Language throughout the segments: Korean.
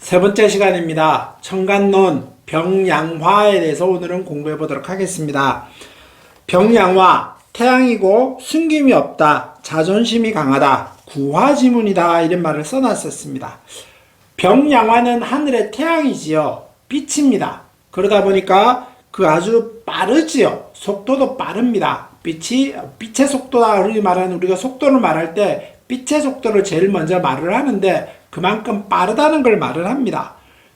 세 번째 시간입니다. 청간론 병양화에 대해서 오늘은 공부해 보도록 하겠습니다. 병양화, 태양이고 숨김이 없다, 자존심이 강하다, 구화지문이다, 이런 말을 써놨었습니다. 병양화는 하늘의 태양이지요. 빛입니다. 그러다 보니까 그 아주 빠르지요. 속도도 빠릅니다. 빛의 속도다. 우리가 속도를 말할 때 빛의 속도를 제일 먼저 말을 하는데 그만큼 빠르다는 걸 말을 합니다.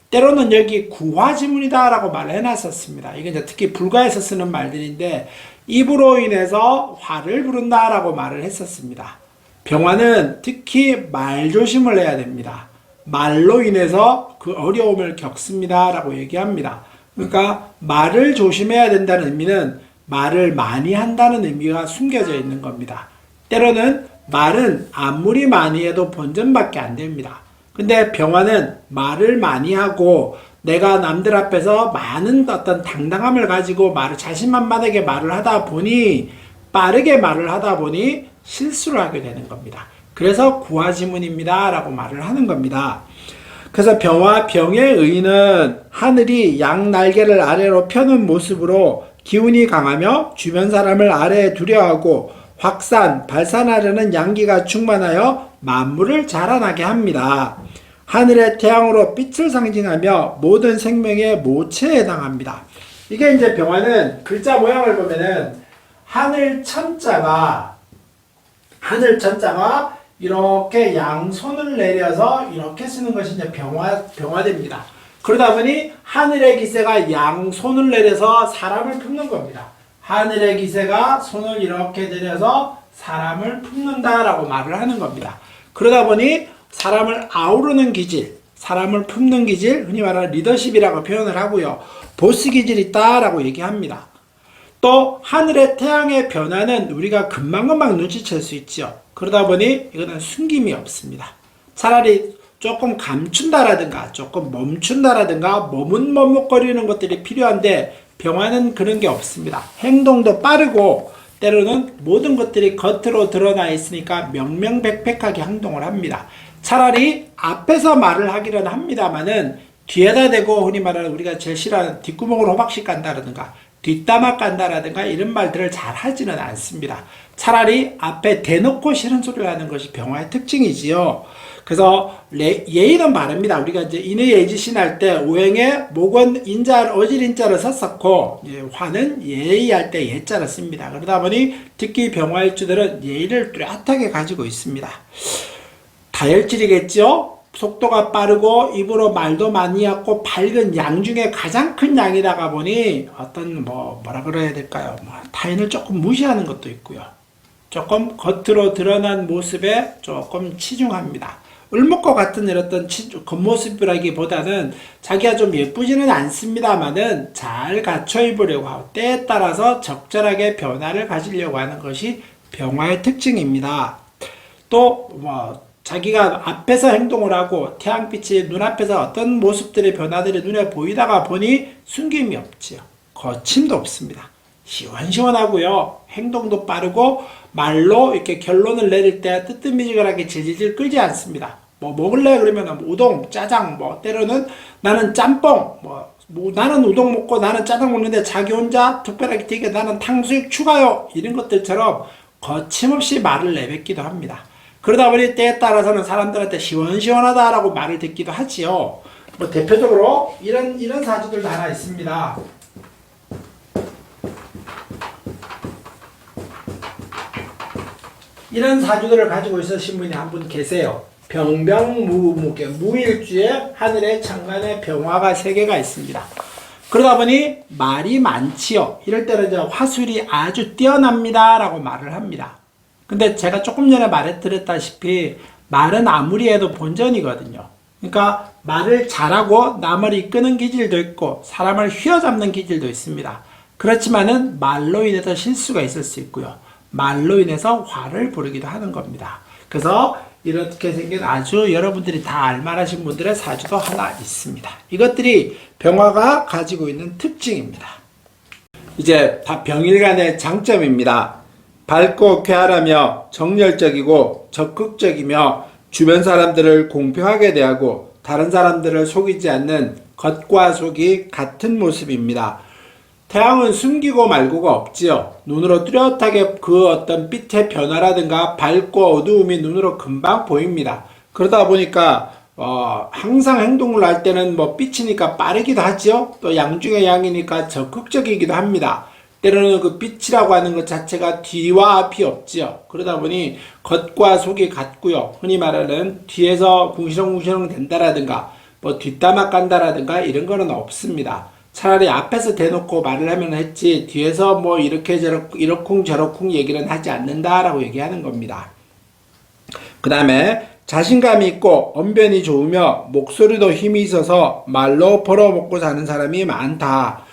때로는 여기 구화지문이다 라고 말을 해놨었습니다. 이게 이제 특히 불가에서 쓰는 말들인데 입으로 인해서 화를 부른다 라고 말을 했었습니다. 병화는 특히 말조심을 해야 됩니다. 말로 인해서 그 어려움을 겪습니다 라고 얘기합니다. 그러니까 말을 조심해야 된다는 의미는 말을 많이 한다는 의미가 숨겨져 있는 겁니다. 때로는 말은 아무리 많이 해도 본전밖에 안 됩니다. 근데 병화는 말을 많이 하고 내가 남들 앞에서 많은 어떤 당당함을 가지고 자신만만하게 말을 하다 보니 빠르게 말을 하다 보니 실수를 하게 되는 겁니다. 그래서 구화지문입니다 라고 말을 하는 겁니다. 그래서 병화, 병의 의는 하늘이 양 날개를 아래로 펴는 모습으로 기운이 강하며 주변 사람을 아래에 두려워하고 확산, 발산하려는 양기가 충만하여 만물을 자라나게 합니다. 하늘의 태양으로 빛을 상징하며 모든 생명의 모체에 해당합니다. 이게 이제 병화는 글자 모양을 보면은 하늘 천자가 이렇게 양손을 내려서 이렇게 쓰는 것이 이제 병화됩니다. 그러다 보니 하늘의 기세가 양손을 내려서 사람을 품는 겁니다. 하늘의 기세가 손을 이렇게 내려서 사람을 품는다라고 말을 하는 겁니다. 그러다 보니 사람을 아우르는 기질, 사람을 품는 기질, 흔히 말하는 리더십이라고 표현을 하고요. 보스 기질이 있다라고 얘기합니다. 또 하늘의 태양의 변화는 우리가 금방금방 눈치챌 수 있죠. 그러다 보니 이거는 숨김이 없습니다. 차라리 조금 감춘다라든가 조금 멈춘다라든가 머뭇머뭇거리는 것들이 필요한데 병화는 그런 게 없습니다. 행동도 빠르고 때로는 모든 것들이 겉으로 드러나 있으니까 명명백백하게 행동을 합니다. 차라리 앞에서 말을 하기는 합니다만은 뒤에다 대고 흔히 말하는 우리가 제일 싫어하는 뒷구멍으로 호박씨 깐다라든가 뒷담화 깐다라든가 이런 말들을 잘 하지는 않습니다. 차라리 앞에 대놓고 싫은 소리를 하는 것이 병화의 특징이지요. 그래서 예의는 바릅니다. 우리가 이제 인의예지신 할 때 오행에 목은 인자, 어질인자를 썼었고 화는 예의할 때 예자를 씁니다. 그러다 보니 특히 병화일주들은 예의를 뚜렷하게 가지고 있습니다. 다혈질이겠죠? 속도가 빠르고 입으로 말도 많이 하고 밝은 양 중에 가장 큰 양이다가 보니 어떤 뭐라 그래야 될까요? 타인을 조금 무시하는 것도 있고요. 조금 겉으로 드러난 모습에 조금 치중합니다. 을목과 같은 이런 겉모습이라기보다는 자기가 좀 예쁘지는 않습니다만은 잘 갖춰 입으려고 하고 때에 따라서 적절하게 변화를 가지려고 하는 것이 병화의 특징입니다. 또 자기가 앞에서 행동을 하고 태양빛이 눈앞에서 어떤 모습들의 변화들이 눈에 보이다가 보니 숨김이 없지요. 거침도 없습니다. 시원시원하고요. 행동도 빠르고 말로 이렇게 결론을 내릴 때 뜨뜻미지근하게 질질질 끌지 않습니다. 먹을래? 그러면 우동, 짜장, 때로는 나는 짬뽕, 나는 우동 먹고 나는 짜장 먹는데 자기 혼자 특별하게 되게 나는 탕수육 추가요. 이런 것들처럼 거침없이 말을 내뱉기도 합니다. 그러다 보니 때에 따라서는 사람들한테 시원시원하다라고 말을 듣기도 하지요. 대표적으로 이런 사주들도 하나 있습니다. 이런 사주들을 가지고 있으신 분이 한 분 계세요. 병병무무게 무일주에 하늘의 천간에 병화가 3개가 있습니다. 그러다 보니 말이 많지요. 이럴 때는 이제 화술이 아주 뛰어납니다 라고 말을 합니다. 근데 제가 조금 전에 말해드렸다시피 말은 아무리 해도 본전이거든요. 그러니까 말을 잘하고 남을 이끄는 기질도 있고 사람을 휘어잡는 기질도 있습니다. 그렇지만은 말로 인해서 실수가 있을 수 있고요. 말로 인해서 화를 부르기도 하는 겁니다. 그래서 이렇게 생긴 아주 여러분들이 다 알만하신 분들의 사주도 하나 있습니다. 이것들이 병화가 가지고 있는 특징입니다. 이제 다 병일간의 장점입니다. 밝고 쾌활하며 정열적이고 적극적이며 주변 사람들을 공평하게 대하고 다른 사람들을 속이지 않는 겉과 속이 같은 모습입니다. 태양은 숨기고 말고가 없지요. 눈으로 뚜렷하게 그 어떤 빛의 변화라든가 밝고 어두움이 눈으로 금방 보입니다. 그러다 보니까 항상 행동을 할 때는 뭐 빛이니까 빠르기도 하지요. 또 양중의 양이니까 적극적이기도 합니다. 때로는 그 빛이라고 하는 것 자체가 뒤와 앞이 없지요. 그러다 보니 겉과 속이 같고요. 흔히 말하는 뒤에서 궁시렁궁시렁 된다라든가 뭐 뒷담화 깐다라든가 이런 거는 없습니다. 차라리 앞에서 대놓고 말을 하면 했지 뒤에서 뭐 이렇게 저렇고 이러쿵 저러쿵 얘기는 하지 않는다라고 얘기하는 겁니다. 그 다음에 자신감이 있고 언변이 좋으며 목소리도 힘이 있어서 말로 벌어먹고 사는 사람이 많다.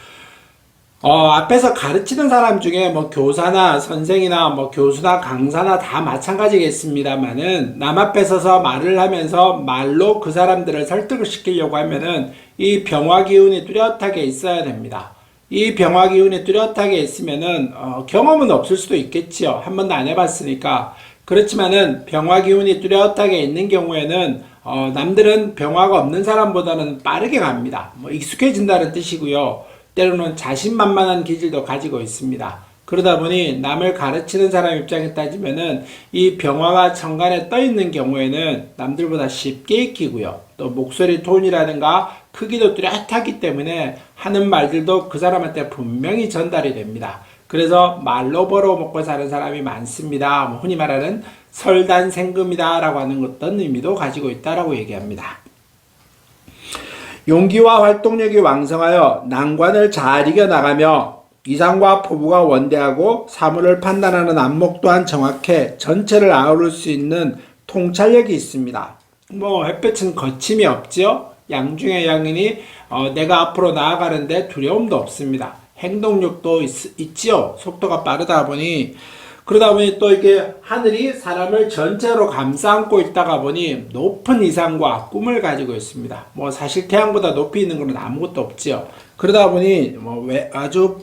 앞에서 가르치는 사람 중에 뭐 교사나 선생이나 뭐 교수나 강사나 다 마찬가지겠습니다만은 남 앞에 서서 말을 하면서 말로 그 사람들을 설득을 시키려고 하면은 이 병화 기운이 뚜렷하게 있어야 됩니다. 이 병화 기운이 뚜렷하게 있으면은 경험은 없을 수도 있겠지요. 한 번도 안 해봤으니까. 그렇지만은 병화 기운이 뚜렷하게 있는 경우에는 남들은 병화가 없는 사람보다는 빠르게 갑니다. 뭐 익숙해진다는 뜻이고요. 때로는 자신만만한 기질도 가지고 있습니다. 그러다 보니 남을 가르치는 사람 입장에 따지면은 이 병화가 천간에 떠 있는 경우에는 남들보다 쉽게 익히고요. 또 목소리 톤이라든가 크기도 뚜렷하기 때문에 하는 말들도 그 사람한테 분명히 전달이 됩니다. 그래서 말로 벌어먹고 사는 사람이 많습니다. 뭐 흔히 말하는 설단생금이다 라고 하는 어떤 의미도 가지고 있다라고 얘기합니다. 용기와 활동력이 왕성하여 난관을 잘 이겨나가며 이상과 포부가 원대하고 사물을 판단하는 안목 또한 정확해 전체를 아우를 수 있는 통찰력이 있습니다. 뭐 햇볕은 거침이 없지요. 양중의 양이니 내가 앞으로 나아가는데 두려움도 없습니다. 행동력도 있지요. 속도가 빠르다 보니 그러다 보니 또 이게 하늘이 사람을 전체로 감싸안고 있다가 보니 높은 이상과 꿈을 가지고 있습니다. 뭐 사실 태양보다 높이 있는 건 아무것도 없지요. 그러다 보니 뭐 아주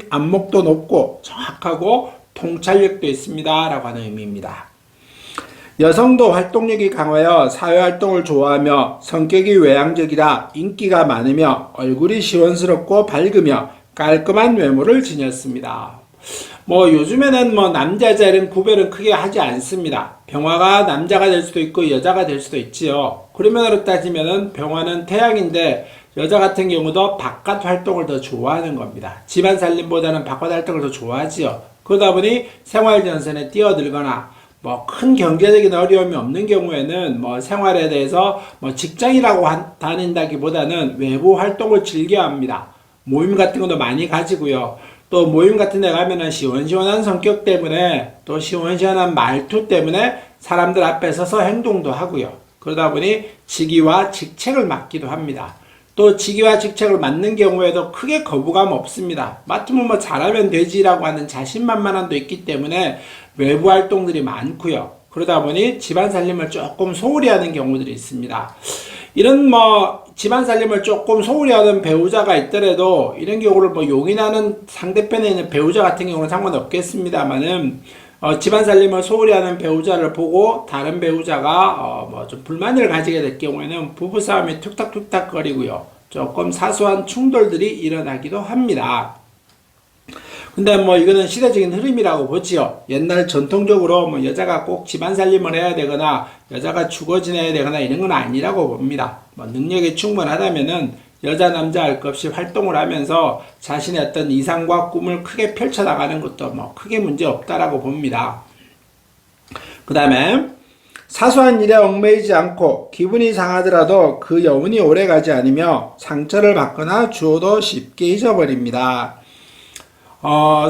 안목도 높고 정확하고 통찰력도 있습니다라고 하는 의미입니다. 여성도 활동력이 강하여 사회활동을 좋아하며 성격이 외향적이라 인기가 많으며 얼굴이 시원스럽고 밝으며 깔끔한 외모를 지녔습니다. 뭐 요즘에는 뭐 남자 여자 이런 구별은 크게 하지 않습니다. 병화가 남자가 될 수도 있고 여자가 될 수도 있지요. 그런 면으로 따지면은 병화는 태양인데 여자 같은 경우도 바깥 활동을 더 좋아하는 겁니다. 집안 살림보다는 바깥 활동을 더 좋아하지요. 그러다 보니 생활 전선에 뛰어들거나 뭐 큰 경제적인 어려움이 없는 경우에는 뭐 생활에 대해서 뭐 직장이라고 다닌다기보다는 외부 활동을 즐겨합니다. 모임 같은 것도 많이 가지고요. 또 모임 같은 데 가면은 시원시원한 성격 때문에 또 시원시원한 말투 때문에 사람들 앞에 서서 행동도 하고요. 그러다 보니 직위와 직책을 맡기도 합니다. 또 직위와 직책을 맡는 경우에도 크게 거부감 없습니다. 맡으면 뭐 잘하면 되지라고 하는 자신만만함도 있기 때문에 외부 활동들이 많고요. 그러다 보니 집안 살림을 조금 소홀히 하는 경우들이 있습니다. 이런 뭐 집안 살림을 조금 소홀히 하는 배우자가 있더라도 이런 경우를 뭐 용인하는 상대편에 있는 배우자 같은 경우는 상관없겠습니다만은 집안 살림을 소홀히 하는 배우자를 보고 다른 배우자가 뭐 좀 불만을 가지게 될 경우에는 부부싸움이 툭탁툭탁 거리고요. 조금 사소한 충돌들이 일어나기도 합니다. 근데 뭐 이거는 시대적인 흐름이라고 보지요. 옛날 전통적으로 뭐 여자가 꼭 집안 살림을 해야 되거나 여자가 주거 지내야 되거나 이런 건 아니라고 봅니다. 뭐 능력이 충분하다면은 여자 남자 할 것 없이 활동을 하면서 자신의 어떤 이상과 꿈을 크게 펼쳐나가는 것도 뭐 크게 문제 없다라고 봅니다. 그 다음에 사소한 일에 얽매이지 않고 기분이 상하더라도 그 여운이 오래가지 않으며 상처를 받거나 주어도 쉽게 잊어버립니다.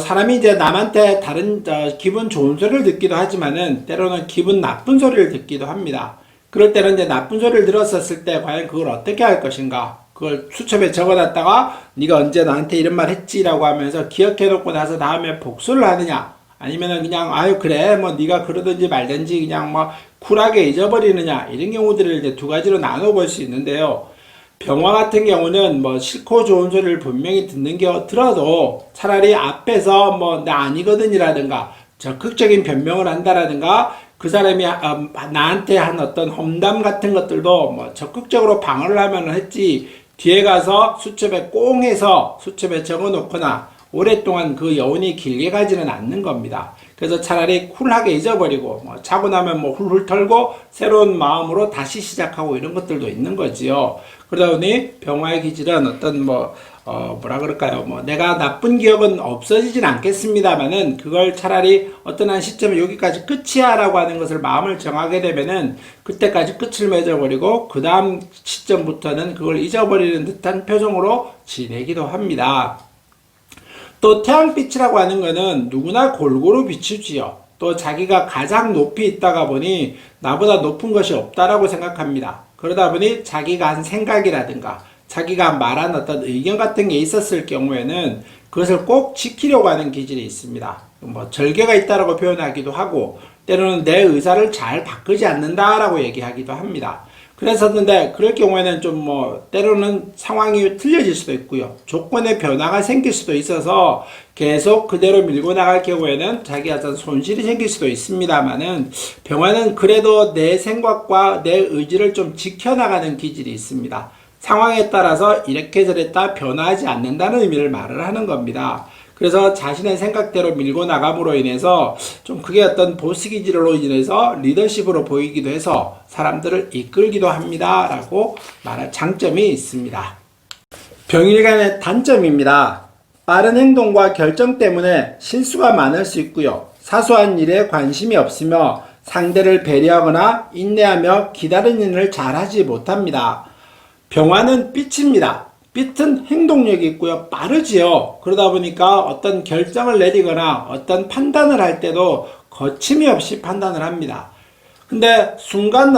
사람이 이제 남한테 다른 기분 좋은 소리를 듣기도 하지만은 때로는 기분 나쁜 소리를 듣기도 합니다. 그럴 때는 이제 나쁜 소리를 들었었을 때 과연 그걸 어떻게 할 것인가? 그걸 수첩에 적어놨다가 네가 언제 나한테 이런 말 했지라고 하면서 기억해놓고 나서 다음에 복수를 하느냐? 아니면은 그냥 아유 그래 뭐 네가 그러든지 말든지 그냥 뭐 쿨하게 잊어버리느냐? 이런 경우들을 이제 두 가지로 나눠볼 수 있는데요. 병화 같은 경우는 뭐 싫고 좋은 소리를 분명히 들어도 차라리 앞에서 뭐 나 아니거든이라든가 적극적인 변명을 한다라든가 그 사람이 나한테 한 어떤 험담 같은 것들도 뭐 적극적으로 방어를 하면 했지, 뒤에 가서 수첩에 꽁 해서 수첩에 적어 놓거나 오랫동안 그 여운이 길게 가지는 않는 겁니다. 그래서 차라리 쿨하게 잊어버리고 뭐 자고 나면 뭐 훌훌 털고 새로운 마음으로 다시 시작하고 이런 것들도 있는 거지요. 그러다 보니 병화의 기질은 어떤 뭐라 그럴까요? 뭐 내가 나쁜 기억은 없어지진 않겠습니다만은 그걸 차라리 어떤 한 시점에 여기까지 끝이야라고 하는 것을 마음을 정하게 되면은 그때까지 끝을 맺어버리고 그 다음 시점부터는 그걸 잊어버리는 듯한 표정으로 지내기도 합니다. 또 태양빛이라고 하는 것은 누구나 골고루 비추지요. 또 자기가 가장 높이 있다가 보니 나보다 높은 것이 없다라고 생각합니다. 그러다 보니 자기가 한 생각이라든가 자기가 말한 어떤 의견 같은 게 있었을 경우에는 그것을 꼭 지키려고 하는 기질이 있습니다. 뭐 절개가 있다라고 표현하기도 하고 때로는 내 의사를 잘 바꾸지 않는다라고 얘기하기도 합니다. 그랬었는데 그럴 경우에는 좀 때로는 상황이 틀려질 수도 있고요. 조건의 변화가 생길 수도 있어서 계속 그대로 밀고 나갈 경우에는 자기 어떤 손실이 생길 수도 있습니다만은 병화는 그래도 내 생각과 내 의지를 좀 지켜나가는 기질이 있습니다. 상황에 따라서 이렇게 저랬다 변화하지 않는다는 의미를 말을 하는 겁니다. 그래서 자신의 생각대로 밀고 나감으로 인해서 좀 그게 어떤 보스 기질로 인해서 리더십으로 보이기도 해서 사람들을 이끌기도 합니다 라고 말할 장점이 있습니다. 병일간의 단점입니다. 빠른 행동과 결정 때문에 실수가 많을 수 있고요. 사소한 일에 관심이 없으며 상대를 배려하거나 인내하며 기다리는 일을 잘하지 못합니다. 병화는 빛입니다. 빛은 행동력이 있고요. 빠르지요. 그러다 보니까 어떤 결정을 내리거나 어떤 판단을 할 때도 거침이 없이 판단을 합니다. 근데 순간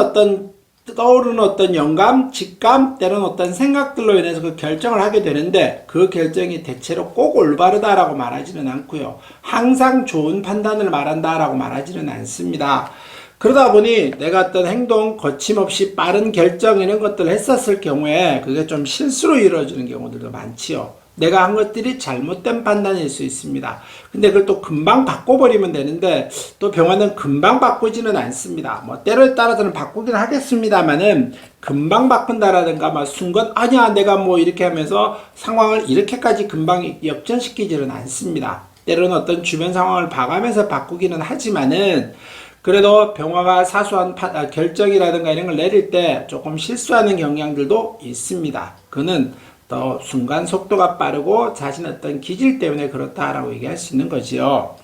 떠오르는 어떤 영감, 직감, 때로는 어떤 생각들로 인해서 그 결정을 하게 되는데 그 결정이 대체로 꼭 올바르다라고 말하지는 않고요. 항상 좋은 판단을 말한다라고 말하지는 않습니다. 그러다 보니 내가 어떤 행동, 거침없이 빠른 결정 이런 것들을 했었을 경우에 그게 좀 실수로 이루어지는 경우들도 많지요. 내가 한 것들이 잘못된 판단일 수 있습니다. 근데 그걸 또 금방 바꿔버리면 되는데 또 병화는 금방 바꾸지는 않습니다. 때로에 따라서는 바꾸긴 하겠습니다만은 금방 바꾼다라든가 순간 아니야 내가 이렇게 하면서 상황을 이렇게까지 금방 역전시키지는 않습니다. 때로는 어떤 주변 상황을 봐가면서 바꾸기는 하지만은 그래도 병화가 사소한 결정이라든가 이런 걸 내릴 때 조금 실수하는 경향들도 있습니다. 그는 또 순간 속도가 빠르고 자신의 어떤 기질 때문에 그렇다라고 얘기할 수 있는 거지요.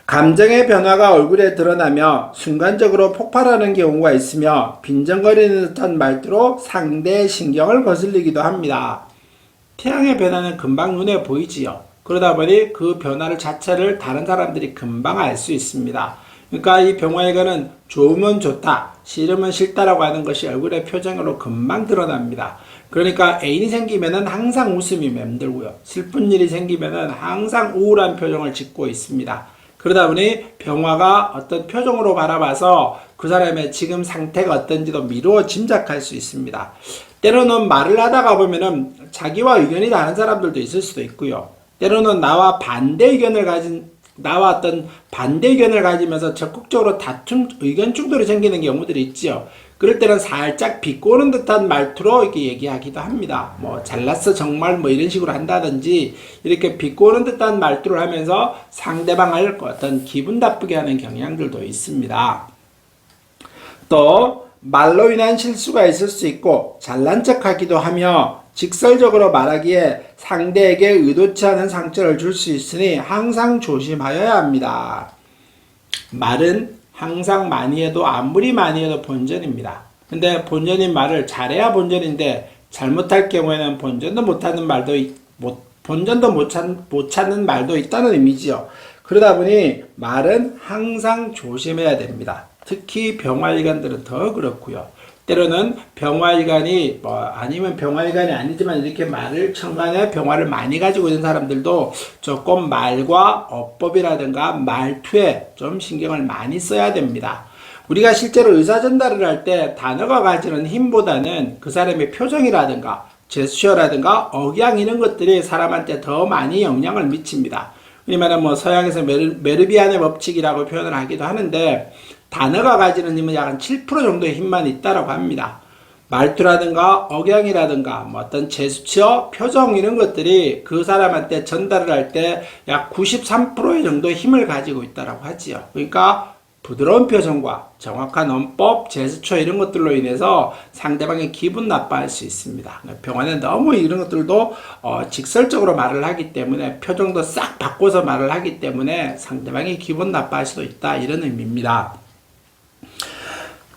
감정의 변화가 얼굴에 드러나며 순간적으로 폭발하는 경우가 있으며 빈정거리는 듯한 말투로 상대의 신경을 거슬리기도 합니다. 태양의 변화는 금방 눈에 보이지요. 그러다 보니 그 변화를 자체를 다른 사람들이 금방 알 수 있습니다. 그러니까 이 병화에게는 좋으면 좋다, 싫으면 싫다라고 하는 것이 얼굴의 표정으로 금방 드러납니다. 그러니까 애인이 생기면은 항상 웃음이 맴돌고요. 슬픈 일이 생기면은 항상 우울한 표정을 짓고 있습니다. 그러다 보니 병화가 어떤 표정으로 바라봐서 그 사람의 지금 상태가 어떤지도 미루어 짐작할 수 있습니다. 때로는 말을 하다가 보면은 자기와 의견이 다른 사람들도 있을 수도 있고요. 때로는 나와 어떤 반대 의견을 가지면서 적극적으로 다툼, 의견 충돌이 생기는 경우들이 있지요. 그럴 때는 살짝 비꼬는 듯한 말투로 이렇게 얘기하기도 합니다. 잘났어 정말 이런 식으로 한다든지 이렇게 비꼬는 듯한 말투를 하면서 상대방을 어떤 기분 나쁘게 하는 경향들도 있습니다. 또 말로 인한 실수가 있을 수 있고 잘난 척하기도 하며 직설적으로 말하기에 상대에게 의도치 않은 상처를 줄 수 있으니 항상 조심하여야 합니다. 말은 항상 많이 해도 아무리 많이 해도 본전입니다. 근데 본전인 말을 잘해야 본전인데 잘못할 경우에는 본전도 못 찾는 말도 있다는 의미지요. 그러다 보니 말은 항상 조심해야 됩니다. 특히 병화일간들은 더 그렇고요. 때로는 병화일간이 아니면 병화일간이 아니지만 이렇게 말을 천간에 병화를 많이 가지고 있는 사람들도 조금 말과 어법이라든가 말투에 좀 신경을 많이 써야 됩니다. 우리가 실제로 의사전달을 할 때 단어가 가지는 힘보다는 그 사람의 표정이라든가 제스처라든가 억양 이런 것들이 사람한테 더 많이 영향을 미칩니다. 우리말은 서양에서 메르비안의 법칙이라고 표현을 하기도 하는데 단어가 가지는 힘은 약 한 7% 정도의 힘만 있다라고 합니다. 말투라든가 억양이라든가 뭐 어떤 제스처, 표정 이런 것들이 그 사람한테 전달을 할 때 약 93% 정도의 힘을 가지고 있다라고 하지요. 그러니까 부드러운 표정과 정확한 언법, 제스처 이런 것들로 인해서 상대방의 기분 나빠할 수 있습니다. 병화는 너무 이런 것들도 직설적으로 말을 하기 때문에 표정도 싹 바꿔서 말을 하기 때문에 상대방이 기분 나빠할 수도 있다 이런 의미입니다.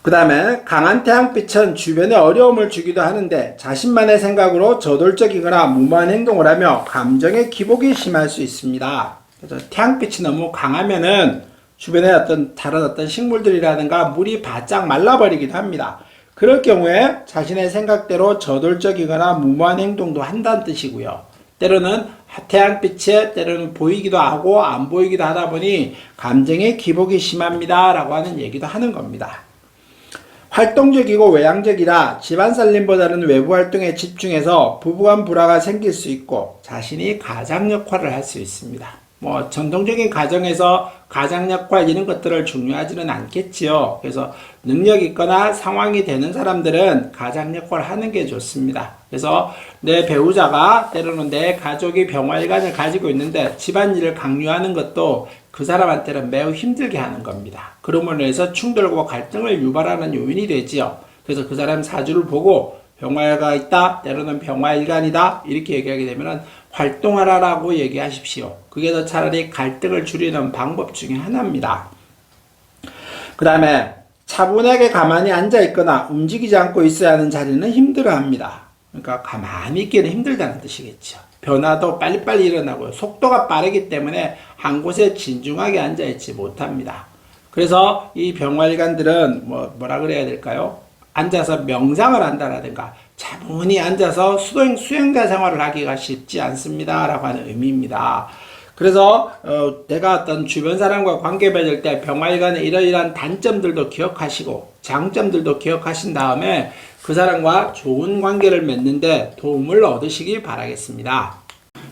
그 다음에 강한 태양빛은 주변에 어려움을 주기도 하는데 자신만의 생각으로 저돌적이거나 무모한 행동을 하며 감정의 기복이 심할 수 있습니다. 그래서 태양빛이 너무 강하면은 주변에 다른 어떤 식물들이라든가 물이 바짝 말라버리기도 합니다. 그럴 경우에 자신의 생각대로 저돌적이거나 무모한 행동도 한다는 뜻이고요. 때로는 태양빛에 때로는 보이기도 하고 안 보이기도 하다 보니 감정의 기복이 심합니다 라고 하는 얘기도 하는 겁니다. 활동적이고 외향적이라 집안 살림보다는 외부 활동에 집중해서 부부간 불화가 생길 수 있고 자신이 가장 역할을 할 수 있습니다. 뭐 전통적인 가정에서 가장 역할 이런 것들을 중요하지는 않겠지요. 그래서 능력 있거나 상황이 되는 사람들은 가장 역할을 하는 게 좋습니다. 그래서 내 배우자가 때로는 내 가족이 병화일간을 가지고 있는데 집안일을 강요하는 것도 그 사람한테는 매우 힘들게 하는 겁니다. 그러므로 인해서 충돌과 갈등을 유발하는 요인이 되지요. 그래서 그 사람 사주를 보고 병화가 있다, 때로는 병화일간이다 이렇게 얘기하게 되면 활동하라라고 얘기하십시오. 그게 더 차라리 갈등을 줄이는 방법 중에 하나입니다. 그 다음에 차분하게 가만히 앉아있거나 움직이지 않고 있어야 하는 자리는 힘들어합니다. 그러니까 가만히 있기는 힘들다는 뜻이겠죠. 변화도 빨리빨리 일어나고요. 속도가 빠르기 때문에 한 곳에 진중하게 앉아있지 못합니다. 그래서 이 병화일간들은 뭐라 그래야 될까요? 앉아서 명상을 한다라든가 차분히 앉아서 수행자 생활을 하기가 쉽지 않습니다 라고 하는 의미입니다. 그래서 내가 어떤 주변 사람과 관계 맺을 때 병화일간의 이러이러한 단점들도 기억하시고 장점들도 기억하신 다음에 그 사람과 좋은 관계를 맺는데 도움을 얻으시기 바라겠습니다.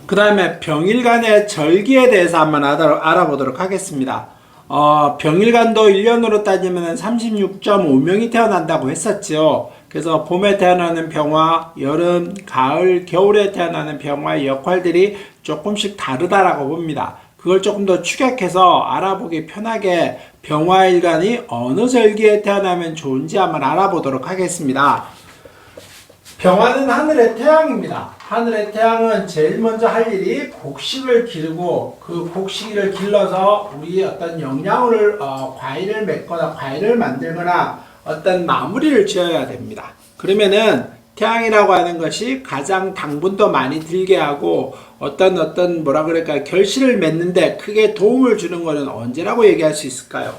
그 다음에 병일간의 절기에 대해서 한번 알아보도록 하겠습니다. 병일간도 1년으로 따지면 36.5명이 태어난다고 했었죠. 그래서 봄에 태어나는 병화, 여름, 가을, 겨울에 태어나는 병화의 역할들이 조금씩 다르다라고 봅니다. 그걸 조금 더 축약해서 알아보기 편하게 병화일간이 어느 절기에 태어나면 좋은지 한번 알아보도록 하겠습니다. 병화는 하늘의 태양입니다. 하늘의 태양은 제일 먼저 할 일이 곡식을 기르고 그 곡식을 길러서 우리 어떤 영양을 과일을 맺거나 과일을 만들거나 어떤 마무리를 지어야 됩니다. 그러면은 태양이라고 하는 것이 가장 당분도 많이 들게 하고 어떤 뭐라 그럴까요? 결실을 맺는데 크게 도움을 주는 것은 언제라고 얘기할 수 있을까요?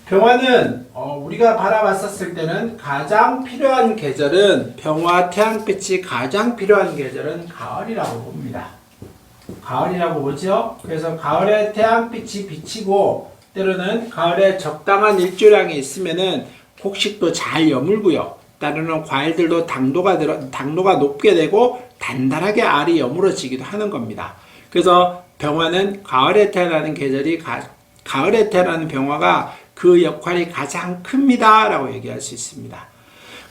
병화는 우리가 바라봤었을 때는 가장 필요한 계절은 병화 태양빛이 가장 필요한 계절은 가을이라고 봅니다. 가을이라고 보죠. 그래서 가을에 태양빛이 비치고 때로는 가을에 적당한 일조량이 있으면은 곡식도 잘 여물고요. 따르는 과일들도 당도가 높게 되고 단단하게 알이 여물어지기도 하는 겁니다. 그래서 병화는 가을에 태어나는 계절이 가을에 태어나는 병화가 그 역할이 가장 큽니다 라고 얘기할 수 있습니다.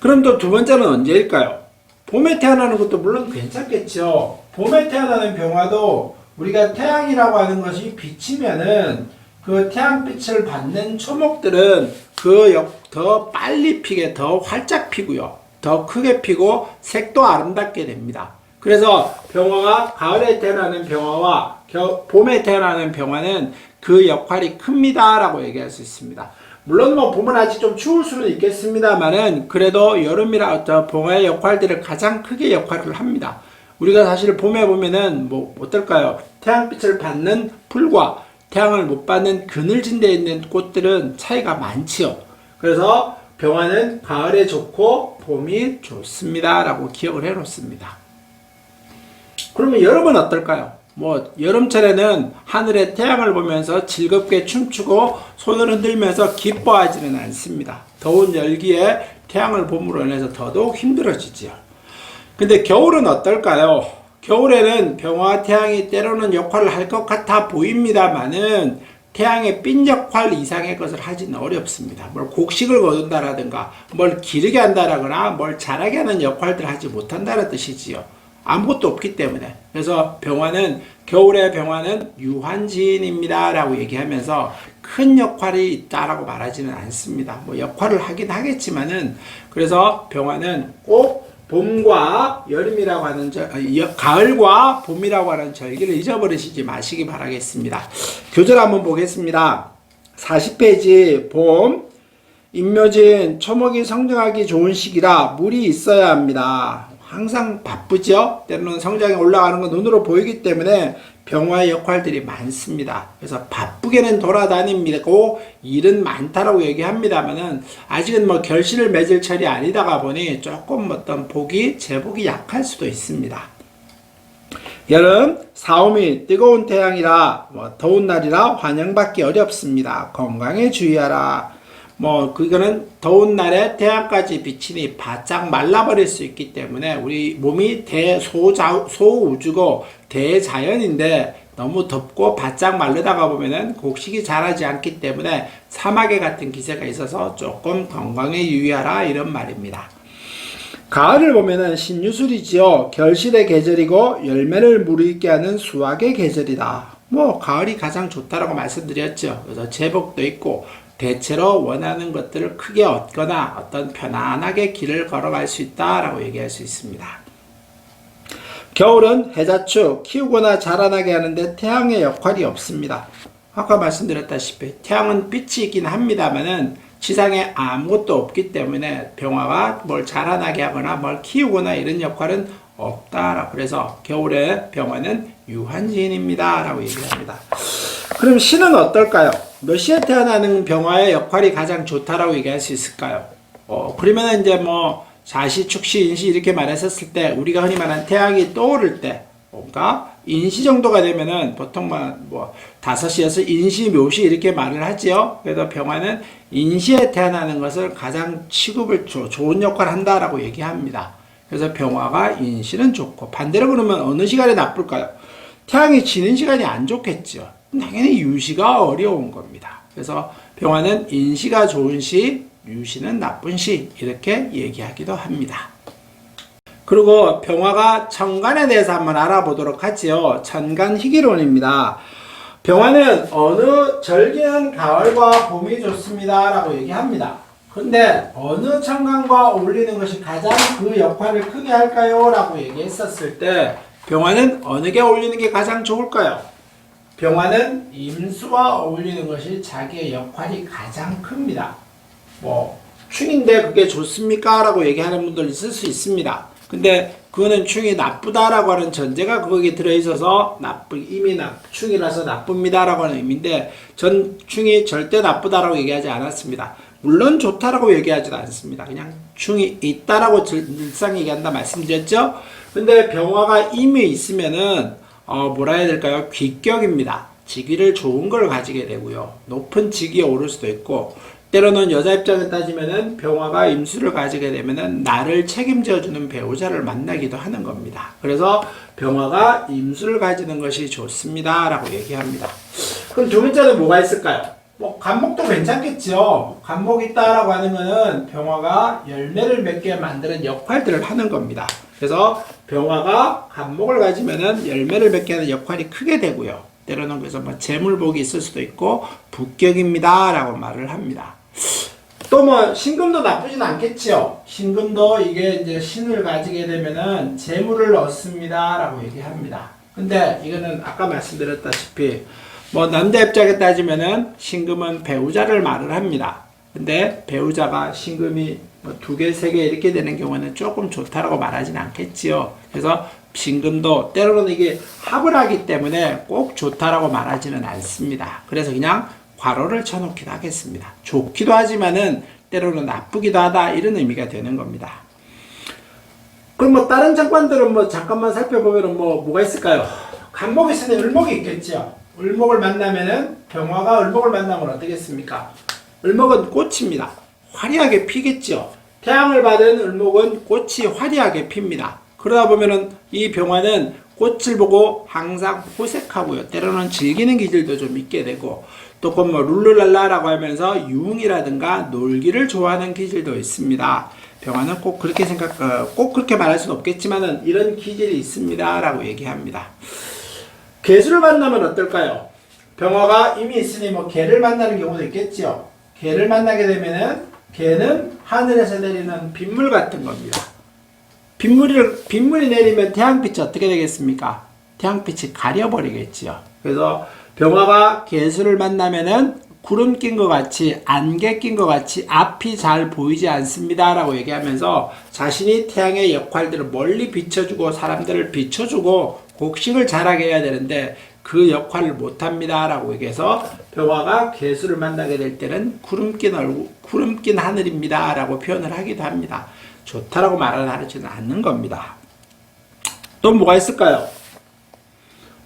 그럼 또 두 번째는 언제일까요? 봄에 태어나는 것도 물론 괜찮겠죠. 봄에 태어나는 병화도 우리가 태양이라고 하는 것이 비치면은 그 태양빛을 받는 초목들은 더 빨리 피게 더 활짝 피고요. 더 크게 피고 색도 아름답게 됩니다. 그래서 병화가 가을에 태어나는 병화와 봄에 태어나는 병화는 그 역할이 큽니다 라고 얘기할 수 있습니다. 물론 봄은 아직 좀 추울 수는 있겠습니다만은 그래도 여름이라 병화의 역할들을 가장 크게 역할을 합니다. 우리가 사실 봄에 보면은 어떨까요? 태양빛을 받는 풀과 태양을 못 받는 그늘진 데 있는 꽃들은 차이가 많지요. 그래서 병화는 가을에 좋고 봄이 좋습니다 라고 기억을 해 놓습니다. 그러면 여름은 어떨까요? 여름철에는 하늘의 태양을 보면서 즐겁게 춤추고 손을 흔들면서 기뻐하지는 않습니다. 더운 열기에 태양을 봄으로 인해서 더더욱 힘들어지지요. 근데 겨울은 어떨까요? 겨울에는 병화와 태양이 때로는 역할을 할 것 같아 보입니다만은 태양의 삔 역할 이상의 것을 하지는 어렵습니다. 뭘 곡식을 거둔다라든가 뭘 기르게 한다라거나 뭘 자라게 하는 역할들을 하지 못한다는 뜻이지요. 아무것도 없기 때문에. 그래서 병화는 겨울의 병화는 유한지인입니다 라고 얘기하면서 큰 역할이 있다라고 말하지는 않습니다. 뭐 역할을 하긴 하겠지만은, 그래서 병화는 꼭 봄과 여름이라고 하는 가을과 봄이라고 하는 절기를 잊어버리시지 마시기 바라겠습니다. 교절 한번 보겠습니다. 40페이지 봄 임묘진 초목이 성장하기 좋은 시기라 물이 있어야 합니다. 항상 바쁘죠. 때로는 성장이 올라가는 건 눈으로 보이기 때문에 병화의 역할들이 많습니다. 그래서 바쁘게는 돌아다닙니다고 일은 많다라고 얘기합니다만은 아직은 뭐 결실을 맺을 철이 아니다가 보니 조금 어떤 제복이 약할 수도 있습니다. 여름 사오미 뜨거운 태양이라 더운 날이라 환영받기 어렵습니다. 건강에 주의하라. 그거는 더운 날에 태양까지 비치니 바짝 말라버릴 수 있기 때문에 우리 몸이 소우주고 대자연인데 너무 덥고 바짝 마르다가 보면은 곡식이 자라지 않기 때문에 사마귀 같은 기세가 있어서 조금 건강에 유의하라 이런 말입니다. 가을을 보면은 신유술이지요. 결실의 계절이고 열매를 무르익게 하는 수확의 계절이다. 가을이 가장 좋다라고 말씀드렸죠. 그래서 제복도 있고 대체로 원하는 것들을 크게 얻거나 어떤 편안하게 길을 걸어갈 수 있다라고 얘기할 수 있습니다. 겨울은 해자축 키우거나 자라나게 하는데 태양의 역할이 없습니다. 아까 말씀드렸다시피 태양은 빛이 있긴 합니다만은 지상에 아무것도 없기 때문에 병화가 뭘 자라나게 하거나 뭘 키우거나 이런 역할은 없다라고. 그래서 겨울의 병화는 유한지인입니다 라고 얘기합니다. 그럼 신은 어떨까요? 몇 시에 태어나는 병화의 역할이 가장 좋다라고 얘기할 수 있을까요? 그러면 이제 자시, 축시, 인시 이렇게 말했었을 때 우리가 흔히 말하는 태양이 떠오를 때, 그러니까 인시 정도가 되면은 보통 5시에서 인시, 묘시 이렇게 말을 하지요. 그래서 병화는 인시에 태어나는 것을 가장 취급을 좋은 역할을 한다라고 얘기합니다. 그래서 병화가 인시는 좋고, 반대로 그러면 어느 시간에 나쁠까요? 태양이 지는 시간이 안 좋겠죠. 당연히 유시가 어려운 겁니다. 그래서 병화는 인시가 좋은 시, 유시는 나쁜 시 이렇게 얘기하기도 합니다. 그리고 병화가 천간에 대해서 한번 알아보도록 하지요. 천간희귀론입니다. 병화는 어느 절기는 가을과 봄이 좋습니다 라고 얘기합니다. 근데 어느 천간과 어울리는 것이 가장 그 역할을 크게 할까요? 라고 얘기했었을 때 병화는 어느 게 어울리는 게 가장 좋을까요? 병화는 임수와 어울리는 것이 자기의 역할이 가장 큽니다. 충인데 그게 좋습니까? 라고 얘기하는 분들 있을 수 있습니다. 근데 그거는 충이 나쁘다라고 하는 전제가 거기에 들어있어서 이미 충이라서 나쁩니다라고 하는 의미인데 전 충이 절대 나쁘다라고 얘기하지 않았습니다. 물론 좋다라고 얘기하지도 않습니다. 그냥 충이 있다라고 늘상 얘기한다 말씀드렸죠? 근데 병화가 이미 있으면은 뭐라 해야 될까요? 귀격입니다. 직위를 좋은 걸 가지게 되고요. 높은 직위에 오를 수도 있고, 때로는 여자 입장에 따지면은 병화가 임수를 가지게 되면은 나를 책임져주는 배우자를 만나기도 하는 겁니다. 그래서 병화가 임수를 가지는 것이 좋습니다 라고 얘기합니다. 그럼 두 번째는 뭐가 있을까요? 간목도 괜찮겠죠. 간목이 있다라고 하는 거는 병화가 열매를 맺게 만드는 역할들을 하는 겁니다. 그래서 병화가 간목을 가지면은 열매를 맺게 하는 역할이 크게 되고요. 때로는 그래서 재물복이 있을 수도 있고 북격입니다 라고 말을 합니다. 또 신금도 나쁘진 않겠지요. 신금도 이게 이제 신을 가지게 되면은 재물을 얻습니다 라고 얘기합니다. 근데 이거는 아까 말씀드렸다시피 남자 입장에 따지면은 신금은 배우자를 말을 합니다. 근데 배우자가 신금이 2개, 3개 이렇게 되는 경우는 조금 좋다라고 말하진 않겠지요. 그래서 신금도 때로는 이게 합을 하기 때문에 꼭 좋다라고 말하지는 않습니다. 그래서 그냥 괄호를 쳐놓기도 하겠습니다. 좋기도 하지만은 때로는 나쁘기도 하다 이런 의미가 되는 겁니다. 그럼 다른 장관들은 잠깐만 살펴보면은 뭐가 있을까요? 간목이 있으면 을목이 있겠죠. 을목을 만나면은 병화가 을목을 만나면 어떻겠습니까? 을목은 꽃입니다. 화려하게 피겠죠. 태양을 받은 을목은 꽃이 화려하게 핍니다. 그러다 보면은 이 병화는 꽃을 보고 항상 호색하고요. 때로는 즐기는 기질도 좀 있게 되고, 또 뭐 룰루랄라라고 하면서 유흥이라든가 놀기를 좋아하는 기질도 있습니다. 병화는 꼭 그렇게 꼭 그렇게 말할 수는 없겠지만은 이런 기질이 있습니다라고 얘기합니다. 개수를 만나면 어떨까요? 병화가 이미 있으니 뭐 개를 만나는 경우도 있겠죠. 개를 만나게 되면은 개는 하늘에서 내리는 빗물 같은 겁니다. 빗물이 내리면 태양빛이 어떻게 되겠습니까? 태양빛이 가려버리겠지요. 그래서 병화가 개수를 만나면은 구름 낀 것 같이, 안개 낀 것 같이 앞이 잘 보이지 않습니다 라고 얘기하면서 자신이 태양의 역할들을 멀리 비춰주고 사람들을 비춰주고 곡식을 자라게 해야 되는데 그 역할을 못합니다 라고 얘기해서 병화가 개수를 만나게 될 때는 구름 낀 하늘입니다 라고 표현을 하기도 합니다. 좋다라고 말을 하지는 않는 겁니다. 또 뭐가 있을까요?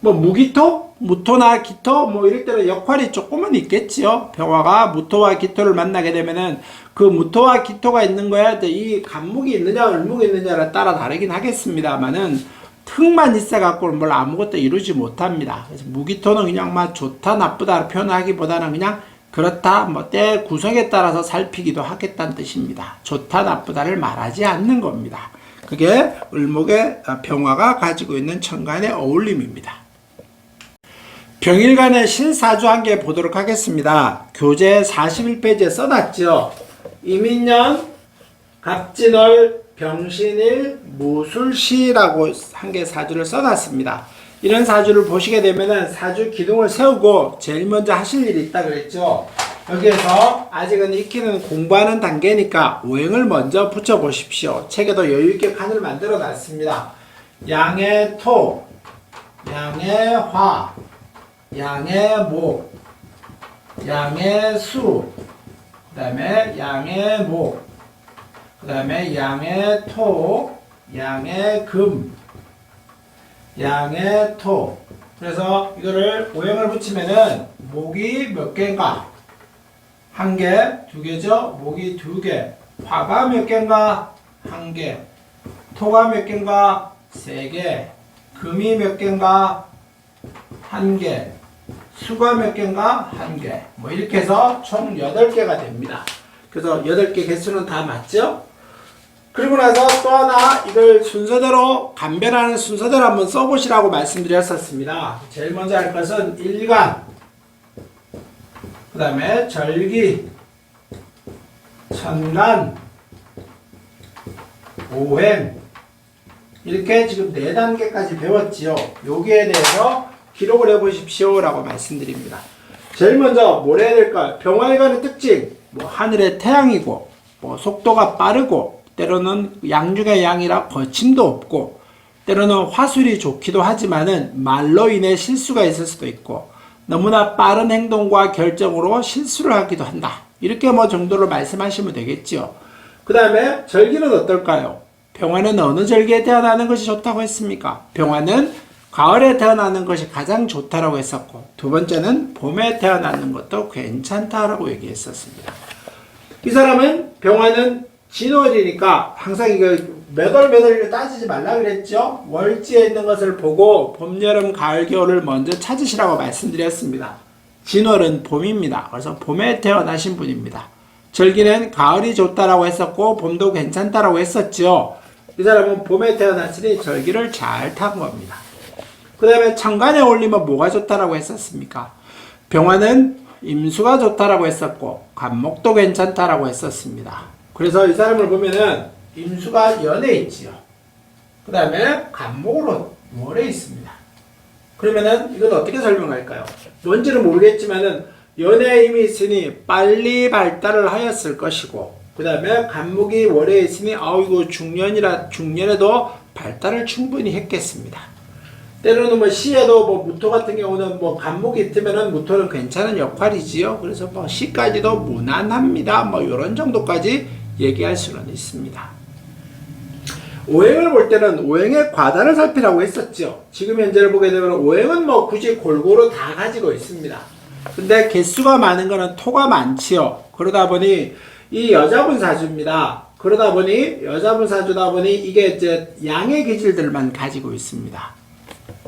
뭐 무기토? 무토나 기토? 뭐 이럴 때는 역할이 조금은 있겠지요. 병화가 무토와 기토를 만나게 되면은 그 무토와 기토가 있는 거야 이 간목이 있느냐 을목이 있느냐에 따라 다르긴 하겠습니다만은 흙만 있어갖고는 뭘 아무것도 이루지 못합니다. 그래서 무기토는 그냥 막 좋다 나쁘다 표현하기보다는 그냥 그렇다 뭐 때 구성에 따라서 살피기도 하겠다는 뜻입니다. 좋다 나쁘다를 말하지 않는 겁니다. 그게 을목의 병화가 가지고 있는 천간의 어울림입니다. 병일간의 신사주 한 개 보도록 하겠습니다. 교재 41페이지에 써놨죠. 이민년, 갑진월, 병신일, 무술시라고 한 개 사주를 써놨습니다. 이런 사주를 보시게 되면은 사주 기둥을 세우고 제일 먼저 하실 일이 있다 그랬죠. 여기에서 아직은 익히는 공부하는 단계니까 오행을 먼저 붙여 보십시오. 책에도 여유있게 칸을 만들어 놨습니다. 양의 토, 양의 화, 양의 목, 양의 수, 그 다음에 양의 목, 그 다음에 양의 토, 양의 금, 양의 토. 그래서 이거를 오행을 붙이면은 목이 몇 개인가? 한 개, 두 개죠? 목이 두 개. 화가 몇 개인가? 한 개. 토가 몇 개인가? 세 개. 금이 몇 개인가? 한 개. 수가 몇 개인가? 한 개. 뭐 이렇게 해서 총 8개가 됩니다. 그래서 8개 개수는 다 맞죠? 그리고 나서 또 하나 이걸 순서대로 감별하는 순서대로 한번 써보시라고 말씀드렸었습니다. 제일 먼저 할 것은 일간, 그 다음에 절기, 천간, 오행 이렇게 지금 4단계까지 배웠지요. 여기에 대해서 기록을 해보십시오 라고 말씀드립니다. 제일 먼저 뭘 해야 될까요? 병화일간의 특징, 뭐 하늘의 태양이고 뭐 속도가 빠르고 때로는 양중의 양이라 거침도 없고 때로는 화술이 좋기도 하지만은 말로 인해 실수가 있을 수도 있고 너무나 빠른 행동과 결정으로 실수를 하기도 한다. 이렇게 뭐 정도로 말씀하시면 되겠죠. 그 다음에 절기는 어떨까요? 병화는 어느 절기에 태어나는 것이 좋다고 했습니까? 병화는 가을에 태어나는 것이 가장 좋다라고 했었고 두 번째는 봄에 태어나는 것도 괜찮다라고 얘기했었습니다. 이 사람은 병화는 진월이니까 항상 이거 몇 월 따지지 말라 그랬죠. 월지에 있는 것을 보고 봄, 여름, 가을, 겨울을 먼저 찾으시라고 말씀드렸습니다. 진월은 봄입니다. 그래서 봄에 태어나신 분입니다. 절기는 가을이 좋다라고 했었고 봄도 괜찮다라고 했었죠. 이 사람은 봄에 태어났으니 절기를 잘 탄 겁니다. 그 다음에 천간에 올리면 뭐가 좋다라고 했었습니까? 병화는 임수가 좋다라고 했었고 간목도 괜찮다라고 했었습니다. 그래서 이 사람을 보면은 임수가 연에 있지요. 그 다음에 간목으로 월에 있습니다. 그러면은 이건 어떻게 설명할까요? 뭔지는 모르겠지만은 연에 이미 있으니 빨리 발달을 하였을 것이고 그 다음에 간목이 월에 있으니 이거 중년에도 발달을 충분히 했겠습니다. 때로는 뭐 시에도 뭐 무토 같은 경우는 뭐 간목이 있으면은 무토는 괜찮은 역할이지요. 그래서 뭐 시까지도 무난합니다. 뭐 이런 정도까지 얘기할 수는 있습니다. 오행을 볼 때는 오행의 과단을 살피라고 했었죠. 지금 현재를 보게 되면 오행은 뭐 굳이 골고루 다 가지고 있습니다. 근데 개수가 많은 거는 토가 많지요. 그러다 보니 이 여자분 사주입니다. 그러다 보니 여자분 사주다 보니 이게 이제 양의 기질들만 가지고 있습니다.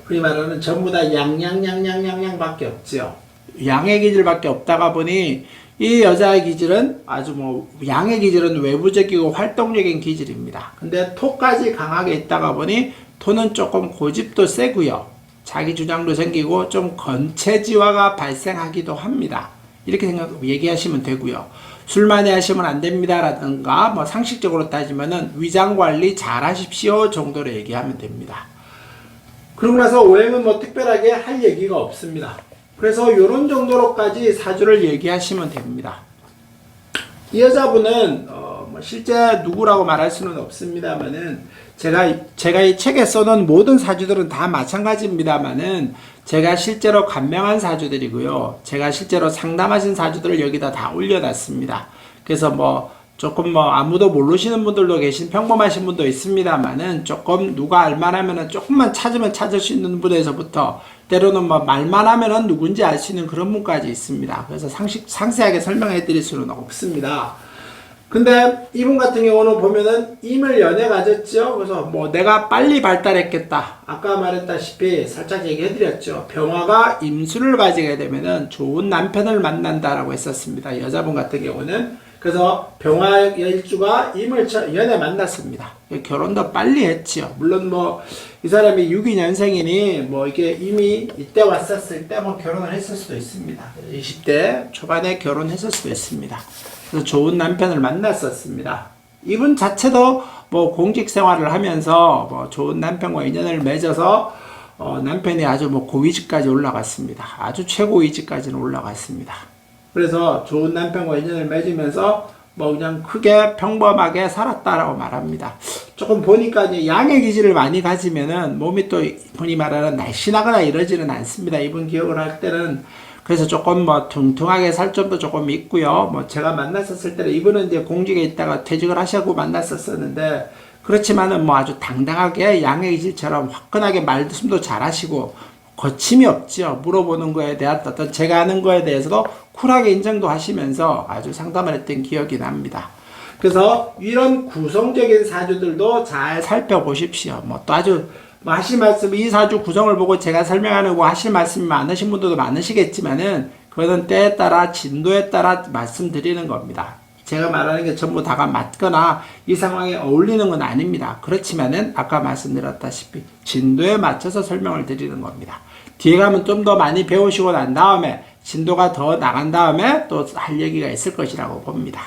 흔히 말하는 전부 다 양양양양양양 밖에 없죠. 양의 기질밖에 없다가 보니 이 여자의 기질은 아주 뭐 양의 기질은 외부적이고 활동적인 기질입니다. 근데 토까지 강하게 있다가 보니 토는 조금 고집도 세고요. 자기 주장도 생기고 좀 건체지화가 발생하기도 합니다. 이렇게 얘기하시면 되고요. 술 많이 하시면 안 됩니다 라든가 뭐 상식적으로 따지면은 위장 관리 잘 하십시오 정도로 얘기하면 됩니다. 그러고 나서 오행은 뭐 특별하게 할 얘기가 없습니다. 그래서 이런 정도로까지 사주를 얘기하시면 됩니다. 이 여자분은 뭐 실제 누구라고 말할 수는 없습니다만은 제가 이 책에 써놓은 모든 사주들은 다 마찬가지입니다만은 제가 실제로 간명한 사주들이고요. 제가 실제로 상담하신 사주들을 여기다 다 올려놨습니다. 그래서 뭐 조금 뭐 아무도 모르시는 분들도 계신 평범하신 분도 있습니다만은 조금 누가 알만하면은 조금만 찾으면 찾을 수 있는 분에서부터 때로는 뭐 말만 하면은 누군지 알 수 있는 그런 분까지 있습니다. 그래서 상세하게 설명해 드릴 수는 없습니다. 근데 이분 같은 경우는 보면은 임을 연애 가졌죠. 그래서 뭐 내가 빨리 발달했겠다. 아까 말했다시피 살짝 얘기해 드렸죠. 병화가 임수를 가지게 되면은 좋은 남편을 만난다라고 했었습니다. 여자분 같은 경우는. 그래서 병화 일주가 임을 연애 만났습니다. 결혼도 빨리 했지요. 물론 뭐 이 사람이 62년생이니 뭐 이게 이미 이때 왔었을 때 뭐 결혼을 했을 수도 있습니다. 20대 초반에 결혼했을 수도 있습니다. 그래서 좋은 남편을 만났었습니다. 이분 자체도 뭐 공직 생활을 하면서 뭐 좋은 남편과 인연을 맺어서 남편이 아주 뭐 고위직까지 올라갔습니다. 아주 최고위직까지는 올라갔습니다. 그래서 좋은 남편과 인연을 맺으면서 뭐 그냥 크게 평범하게 살았다라고 말합니다. 조금 보니까 이제 양의 기질을 많이 가지면은 몸이 또 흔히 말하는 날씬하거나 이러지는 않습니다. 이분 기억을 할 때는. 그래서 조금 뭐 퉁퉁하게 살 점도 조금 있고요. 뭐 제가 만났었을 때는 이분은 이제 공직에 있다가 퇴직을 하시고 만났었었는데 그렇지만은 뭐 아주 당당하게 양의 기질처럼 화끈하게 말씀도 잘하시고 거침이 없죠. 물어보는 거에 대한 어떤 제가 아는 거에 대해서도 쿨하게 인정도 하시면서 아주 상담을 했던 기억이 납니다. 그래서 이런 구성적인 사주들도 잘 살펴보십시오. 뭐 또 아주 뭐 하실 말씀, 이 사주 구성을 보고 제가 설명하는 거 하실 말씀이 많으신 분들도 많으시겠지만은 그거는 때에 따라 진도에 따라 말씀드리는 겁니다. 제가 말하는 게 전부 다가 맞거나 이 상황에 어울리는 건 아닙니다. 그렇지만은 아까 말씀드렸다시피 진도에 맞춰서 설명을 드리는 겁니다. 뒤에 가면 좀 더 많이 배우시고 난 다음에 진도가 더 나간 다음에 또 할 얘기가 있을 것이라고 봅니다.